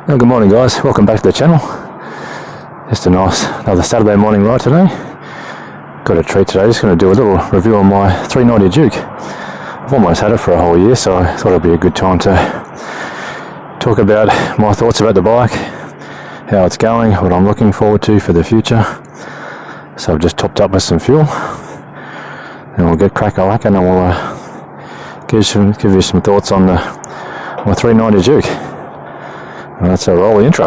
Well, good morning, guys. Welcome back to the channel. Just a nice another Saturday morning ride today. Got a treat today. Just going to do a little review on my 390 Duke. I've almost had it for a whole year, so I thought it'd be a good time to talk about my thoughts about the bike, how it's going, what I'm looking forward to for the future. So I've just topped up with some fuel, and we'll get crack-a-lack, and we'll give you some thoughts on my 390 Duke. And that's a roll intro.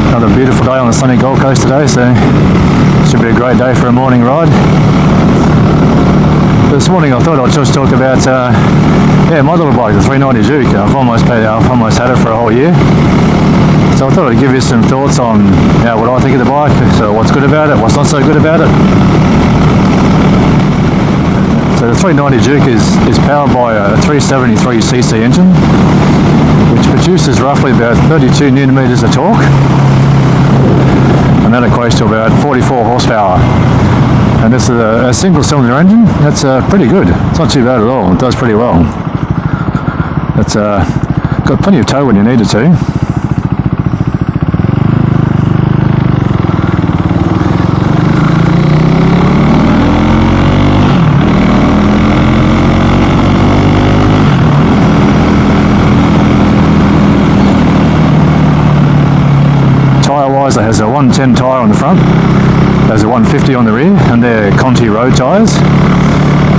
Another beautiful day on the sunny Gold Coast today, so should be a great day for a morning ride. This morning I thought I'd just talk about my little bike, the 390 Duke. I've almost had it for a whole year. So I thought I'd give you some thoughts on what I think of the bike, so what's good about it, what's not so good about it. So the 390 Duke is powered by a 373cc engine, which produces roughly about 32 Nm of torque, and that equates to about 44 horsepower. And this is a single cylinder engine. That's pretty good. It's not too bad at all. It does pretty well. It's got plenty of tow when you need it to. Tyre-wise, it has a 110 tyre on the front, there's a 150 on the rear, and they're Conti road tyres.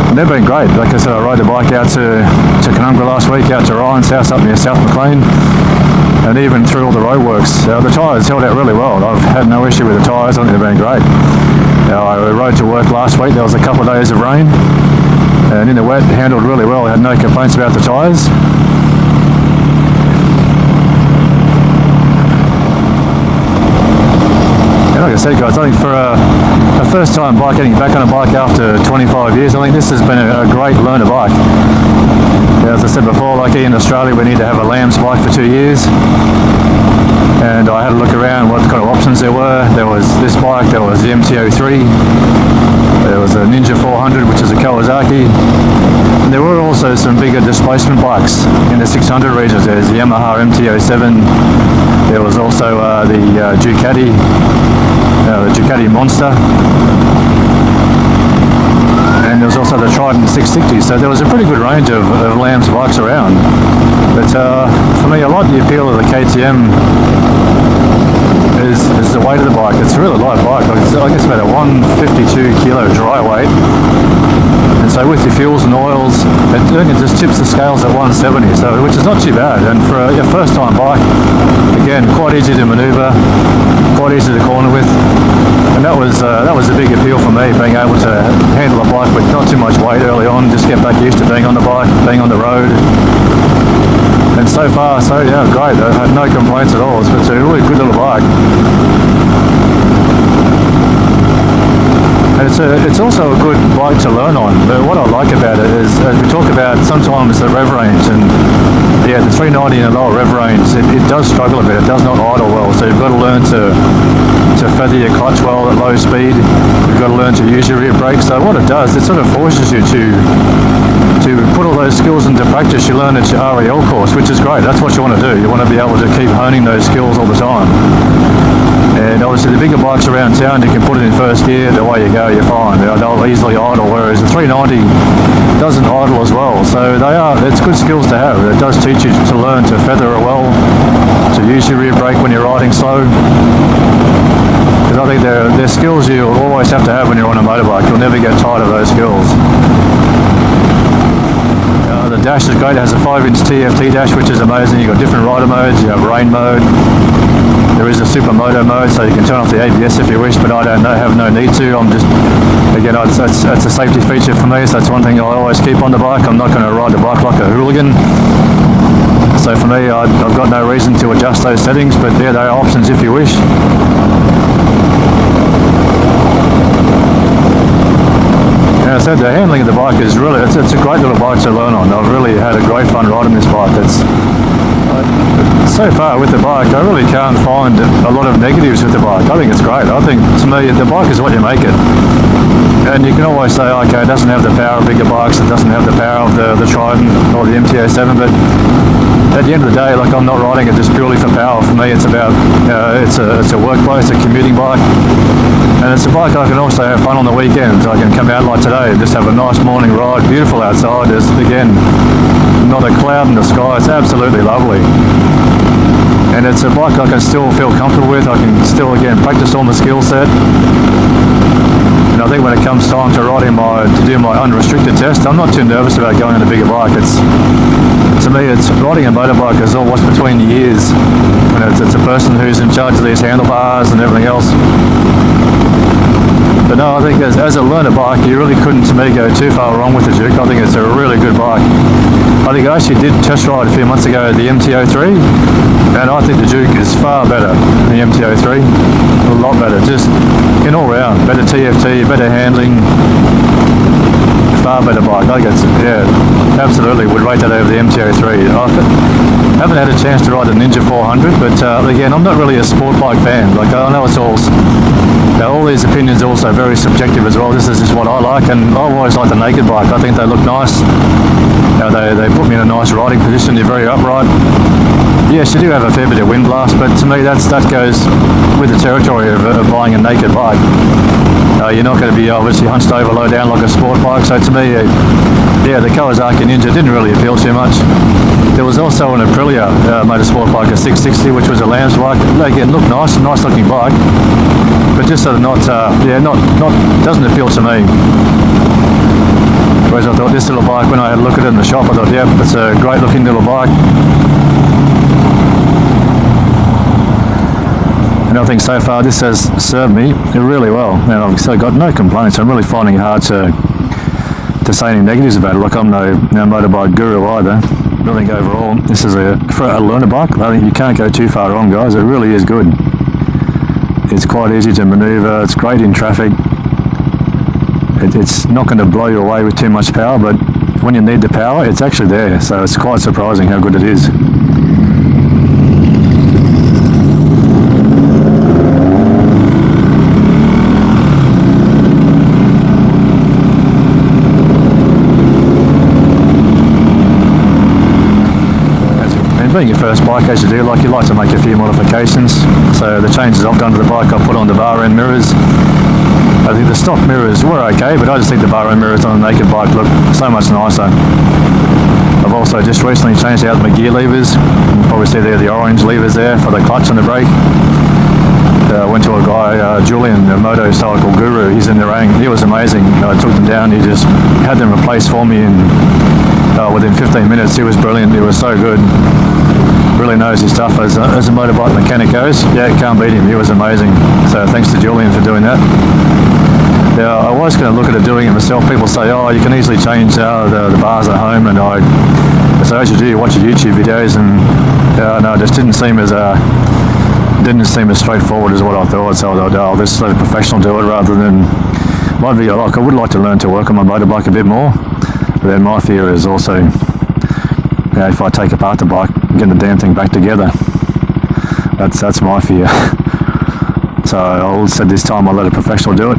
And they've been great. Like I said, I rode the bike out to Canungra last week, out to Ryan's house up near South Maclean, and even through all the roadworks. The tyres held out really well. I've had no issue with the tyres. I think they've been great. I rode to work last week. There was a couple of days of rain, and in the wet, handled really well. I had no complaints about the tyres. Like I said, guys, I think for a first time bike, getting back on a bike after 25 years, I think this has been a great learner bike. As I said before, like in Australia, we need to have a Lamb's bike for 2 years. And I had a look around what kind of options there were. There was this bike, there was the MT-03, there was a Ninja 400, which is a Kawasaki. And there were also some bigger displacement bikes in the 600 regions. There's the Yamaha MT-07, there was also the Ducati Monster, and there was also the Trident 660. So there was a pretty good range of Lamb's bikes around. But for me, I like the appeal of the KTM is the weight of the bike. It's a really light bike. Like it's about a 152 kilo dry weight. And so with your fuels and oils, it just tips the scales at 170, so which is not too bad. And for a first time bike, again, quite easy to manoeuvre, quite easy to corner with. And that was a big appeal for me, being able to handle a bike with not too much weight early on, just get back used to being on the bike, being on the road. And so far, great. I've had no complaints at all. It's a really good little bike. And it's also a good bike to learn on. But what I like about it is, as we talk about sometimes the rev range, and the 390 in a lower rev range, it does struggle a bit. It does not idle well. So you've got to learn to feather your clutch well at low speed. You've got to learn to use your rear brake. So what it does, it sort of forces you to put all those skills into practice. You learn at your REL course, which is great. That's what you want to do. You want to be able to keep honing those skills all the time. And obviously the bigger bikes around town, you can put it in first gear, away you go, you're fine. They'll easily idle, whereas the 390 doesn't idle as well. So it's good skills to have. It does teach you to learn to feather it well, to use your rear brake when you're riding slow. Because I think they're skills you'll always have to have when you're on a motorbike. You'll never get tired of those skills. The dash is great. It has a 5-inch TFT Dash, which is amazing. You've got different rider modes. You have rain mode. There is a supermoto mode, so you can turn off the ABS if you wish, but I have no need to. I'm just, again, that's a safety feature for me, so that's one thing I'll always keep on the bike. I'm not going to ride the bike like a hooligan. So for me, I've got no reason to adjust those settings, but there are options if you wish. And I said the handling of the bike is really, it's a great little bike to learn on. I've really had a great fun riding this bike. so far with the bike, I really can't find a lot of negatives with the bike. I think it's great. I think, to me, the bike is what you make it. And you can always say, okay, it doesn't have the power of bigger bikes, it doesn't have the power of the Trident or the MT-07, but at the end of the day, like, I'm not riding it just purely for power. For me, it's about, it's a workplace, a commuting bike, and it's a bike I can also have fun on the weekends. I can come out like today and just have a nice morning ride, beautiful outside. There's, again, not a cloud in the sky. It's absolutely lovely. And it's a bike I can still feel comfortable with. I can still, again, practice on the skill set. And I think when it comes time to do my unrestricted test, I'm not too nervous about going on a bigger bike. To me, it's riding a motorbike is all what's between the ears. And it's a person who's in charge of these handlebars and everything else. But no, I think as a learner bike, you really couldn't, to me, go too far wrong with the Duke. I think it's a really good bike. I think I actually did test ride a few months ago the MT-03, and I think the Duke is far better than the MT-03. A lot better, just in all round. Better TFT, better handling, far better bike. I think it's, yeah, absolutely would rate that over the MT-03. I haven't had a chance to ride the Ninja 400, but again, I'm not really a sport bike fan. Like, I know it's all these opinions are also very subjective as well. This is just what I like, and I've always liked the naked bike. I think they look nice. They put me in a nice riding position. They're very upright. Yes, you do have a fair bit of wind blast, but to me that goes with the territory of buying a naked bike. You're not going to be obviously hunched over low down like a sport bike. So to me, yeah, the Kawasaki Ninja didn't really appeal too much. There was also an Aprilia motorsport bike, a 660, which was a Lamb's bike. Again, looked nice looking bike, but just sort of not doesn't appeal to me. Whereas I thought this little bike, when I had a look at it in the shop, I thought, yep, it's a great looking little bike. And I think so far this has served me really well. And I've still got no complaints. I'm really finding it hard to say any negatives about it. Like, I'm no motorbike guru either. I think overall, this is for a learner bike, I think you can't go too far wrong, guys. It really is good. It's quite easy to manoeuvre. It's great in traffic. It's not going to blow you away with too much power, but when you need the power, it's actually there. So it's quite surprising how good it is. Being your first bike, as you do, like, you like to make a few modifications. So the changes I've done to the bike, I've put on the bar end mirrors. I think the stock mirrors were okay, but I just think the bar end mirrors on a naked bike look so much nicer. I've also just recently changed out my gear levers. You can probably see there the orange levers there for the clutch and the brake. I went to a guy, Julian, a motorcycle guru. He's in the ring. He was amazing. I took them down. He just had them replaced for me, and within 15 minutes, he was brilliant. He was so good. Really knows his stuff as a motorbike mechanic goes. Yeah, can't beat him. He was amazing. So thanks to Julian for doing that. Yeah, I was going to look at doing it myself. People say, oh, you can easily change the bars at home, and so as you do, you watch your YouTube videos, and no, it just didn't seem as straightforward as what I thought. So I thought, I'll just let a professional do it rather than my video. Like, I would like to learn to work on my motorbike a bit more, but then my fear is also, if I take apart the bike, getting the damn thing back together. That's my fear. So I said this time I'll let a professional do it.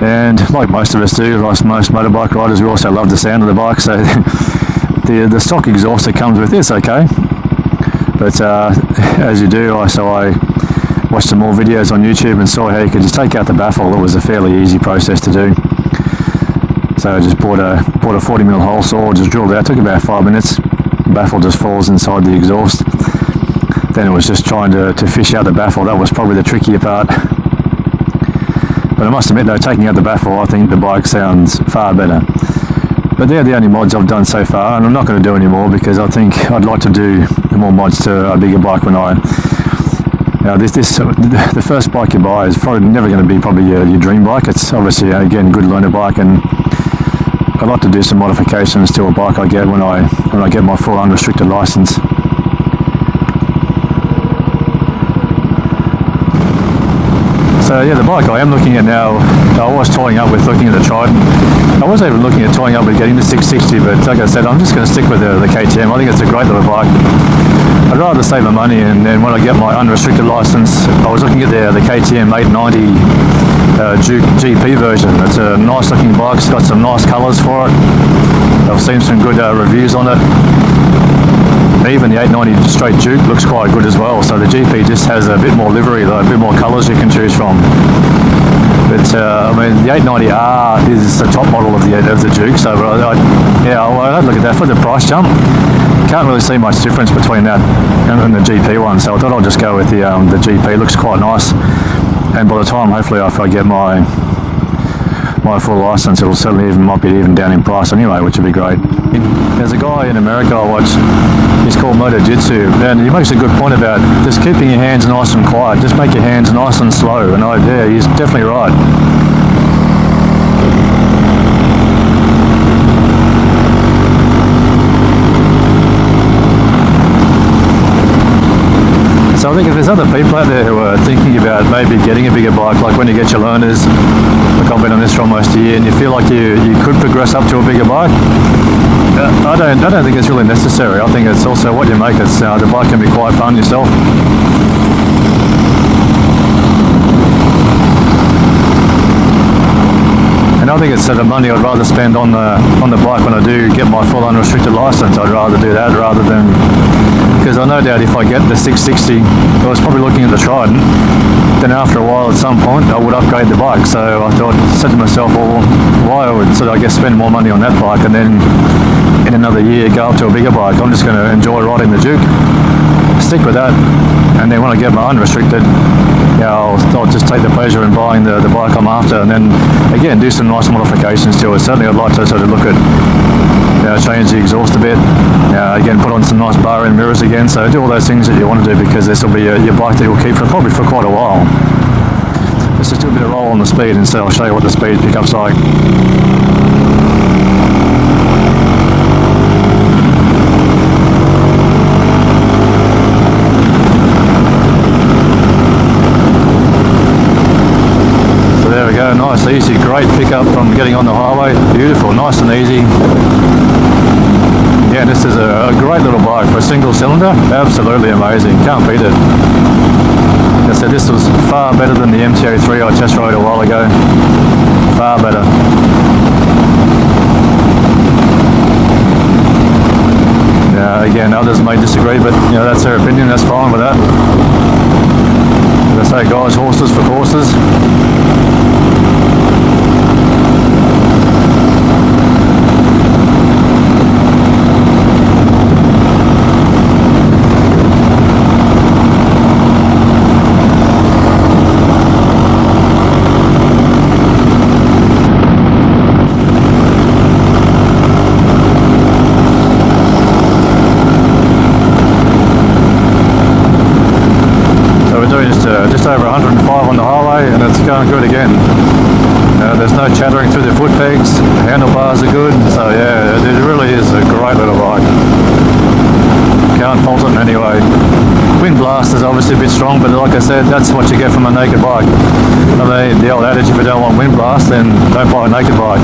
And like most of us do, like most motorbike riders, we also love the sound of the bike. So the stock exhaust that comes with it's okay. But as you do, I watched some more videos on YouTube and saw how you could just take out the baffle. It was a fairly easy process to do. So I just bought a 40mm hole saw, just drilled it out. It took about 5 minutes. The baffle just falls inside the exhaust. Then it was just trying to fish out the baffle. That was probably the trickier part. But I must admit though, taking out the baffle, I think the bike sounds far better. But they're the only mods I've done so far, and I'm not going to do any more because I think I'd like to do more mods to a bigger bike when the first bike you buy is probably never going to be your dream bike. It's obviously, again, a good learner bike, and I'd like to do some modifications to a bike I get when I get my full unrestricted license. So yeah, the bike I am looking at now, I was toying up with looking at the Trident. I was even looking at toying up with getting the 660, but like I said, I'm just going to stick with the KTM. I think it's a great little bike. I'd rather save my money, and then when I get my unrestricted license, I was looking at the KTM 890 Duke GP version. It's a nice looking bike. It's got some nice colours for it. I've seen some good reviews on it. Even the 890 straight Duke looks quite good as well. So the GP just has a bit more livery, though, a bit more colours you can choose from. But I mean, the 890R is the top model of the Duke. So I had a look at that for the price jump. Can't really see much difference between that and the GP one. So I thought I'll just go with the GP. Looks quite nice. And by the time, hopefully, if I get my full license, it'll certainly might be even down in price anyway, which would be great. There's a guy in America I watch, he's called Moto Jitsu, and he makes a good point about just keeping your hands nice and quiet. Just make your hands nice and slow, and yeah, he's definitely right. So I think if there's other people out there who are thinking about maybe getting a bigger bike, like when you get your learners, like I've been on this for almost a year, and you feel like you could progress up to a bigger bike, I don't think it's really necessary. I think it's also what you make it. The bike can be quite fun yourself. And I think it's the money I'd rather spend on the bike when I do get my full unrestricted license. I'd rather do that rather than, because I no doubt if I get the 660, I was probably looking at the Trident, then after a while at some point I would upgrade the bike. So I said to myself, well, why I would I guess spend more money on that bike and then in another year go up to a bigger bike. I'm just going to enjoy riding the Duke, stick with that, and then when I get my unrestricted, I'll just take the pleasure in buying the bike I'm after, and then again do some nice modifications to it. Certainly I'd like to sort of look at change the exhaust a bit, again put on some nice bar end mirrors again, so do all those things that you want to do, because this will be your bike that you'll keep probably for quite a while. Let's just do a bit of roll on the speed, and so I'll show you what the speed pickup's like. There we go, nice, easy, great pickup from getting on the highway, beautiful, nice and easy. Yeah, this is a great little bike for a single cylinder, absolutely amazing, can't beat it. Like I said, this was far better than the MT-03 I test rode a while ago, far better. Again, others may disagree, but that's their opinion, that's fine with that. As I say, guys, horses for courses. Just over 105 on the highway, and it's going good again. There's no chattering through the foot pegs, the handlebars are good, so yeah, it really is a great little bike. Can't fault it in any way. Wind blast is obviously a bit strong, but like I said, that's what you get from a naked bike. I mean, the old adage, if you don't want wind blast, then don't buy a naked bike.